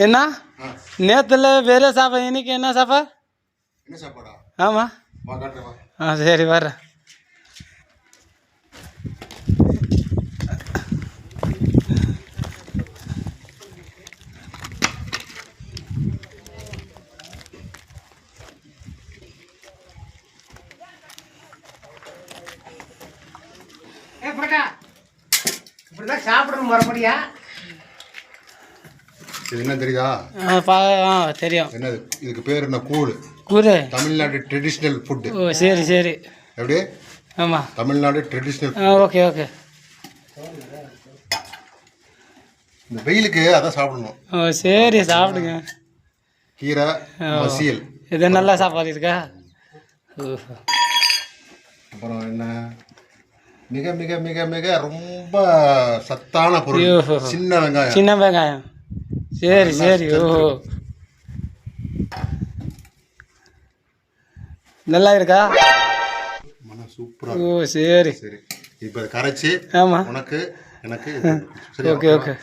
என்ன நேத்துல வேற சாப்பாடு, இன்னைக்கு என்ன சாப்பாடு? என்ன சாப்பாடா? ஆமாம். வா காட்டுறேன் வா. சரி வர்றேன். இப்படிதான் சாப்பிடணும் மறுபடியா? இது என்ன தெரியுதா? தெரியும். என்னது இதுக்கு பேர்? என்ன கூழ்? கூழ் தமிழ்நாடு ட்ரெடிஷ்னல் ஃபுட்டு. ஓ சரி சரி. எப்படி? ஆமாம், தமிழ்நாடு ட்ரெடிஷ்னல். Okay okay. இந்த வெயிலுக்கு அதான் சாப்பிடணும். ஓ சரி சாப்பிடுங்க. கீரை மசியல் இது நல்லா சாப்பாடு இருக்கா? அப்புறம் என்ன, மிக மிக மிக மிக ரொம்ப சத்தான பொருள் சின்ன வெங்காயம். சின்ன வெங்காயம். சரி சரி. ஓஹோ, நல்லா இருக்கா? மனம் சூப்பரா. ஓ சரி சரி, இப்போ கரைச்சி ஆமாம். உனக்கு எனக்கு. Okay okay.